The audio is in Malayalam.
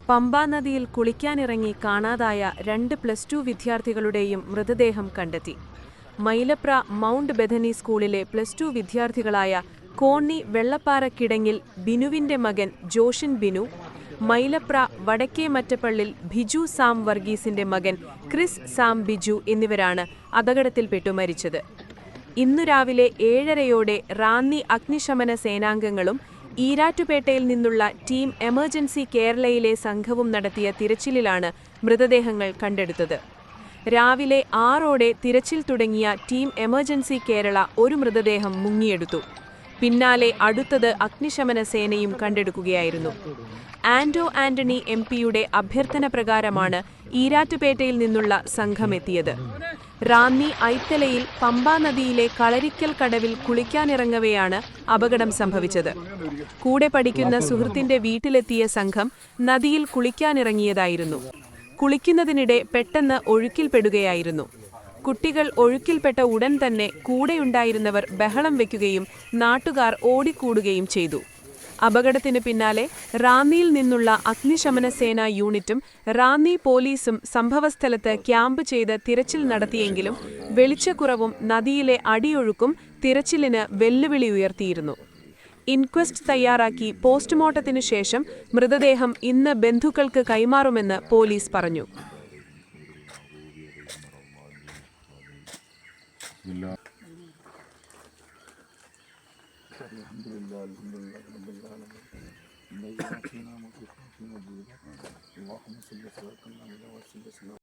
പമ്പാ നദിയിൽ കുളിക്കാനിറങ്ങി കാണാതായ 2 +2 വിദ്യാർത്ഥികളുടെയും മൃതദേഹം കണ്ടെത്തി. മൈലപ്ര മൗണ്ട് ബെഥനി സ്കൂളിലെ +2 വിദ്യാർത്ഥികളായ കോന്നി വെള്ളപ്പാറക്കിടങ്ങിൽ ബിനുവിന്റെ മകൻ ജോഷിൻ ബിനു, മൈലപ്ര വടക്കേ മറ്റപ്പള്ളിൽ ബിജു സാം വർഗീസിന്റെ മകൻ ക്രിസ് സാം ബിജു എന്നിവരാണ് അപകടത്തിൽപ്പെട്ടു മരിച്ചത്. ഇന്നു രാവിലെ 7:30-യോടെ റാന്നി അഗ്നിശമന സേനാംഗങ്ങളും ഈരാറ്റുപേട്ടയിൽ നിന്നുള്ള ടീം എമർജൻസി കേരളയിലെ സംഘവും നടത്തിയ തിരച്ചിലിലാണ് മൃതദേഹങ്ങൾ കണ്ടെടുത്തത്. രാവിലെ 6-ഓടെ തിരച്ചിൽ തുടങ്ങിയ ടീം എമർജൻസി കേരള ഒരു മൃതദേഹം മുങ്ങിയെടുത്തു. പിന്നാലെ അടുത്തത് അഗ്നിശമന സേനയും കണ്ടെടുക്കുകയായിരുന്നു. ആന്റോ ആന്റണി MP-യുടെ അഭ്യർത്ഥന പ്രകാരമാണ് ഈരാറ്റുപേട്ടയിൽ നിന്നുള്ള സംഘമെത്തിയത്. റാന്നി ഐത്തലയിൽ പമ്പാ നദിയിലെ കളരിക്കൽ കടവിൽ കുളിക്കാനിറങ്ങവെയാണ് അപകടം സംഭവിച്ചത്. കൂടെ പഠിക്കുന്ന സുഹൃത്തിന്റെ വീട്ടിലെത്തിയ സംഘം നദിയിൽ കുളിക്കാനിറങ്ങിയതായിരുന്നു. കുളിക്കുന്നതിനിടെ പെട്ടെന്ന് ഒഴുക്കിൽപ്പെടുകയായിരുന്നു. കുട്ടികൾ ഒഴുക്കിൽപ്പെട്ട ഉടൻ തന്നെ കൂടെയുണ്ടായിരുന്നവർ ബഹളം വയ്ക്കുകയും നാട്ടുകാർ ഓടിക്കൂടുകയും ചെയ്തു. അപകടത്തിന് പിന്നാലെ റാന്നിയിൽ നിന്നുള്ള അഗ്നിശമന സേനാ യൂണിറ്റും റാന്നി പോലീസും സംഭവസ്ഥലത്ത് ക്യാമ്പ് ചെയ്ത് തിരച്ചിൽ നടത്തിയെങ്കിലും വെളിച്ചക്കുറവും നദിയിലെ അടിയൊഴുക്കും തിരച്ചിലിന് വെല്ലുവിളി ഉയർത്തിയിരുന്നു. ഇൻക്വസ്റ്റ് തയ്യാറാക്കി പോസ്റ്റ്മോർട്ടത്തിനു ശേഷം മൃതദേഹം ഇന്ന് ബന്ധുക്കൾക്ക് കൈമാറുമെന്ന് പോലീസ് പറഞ്ഞു.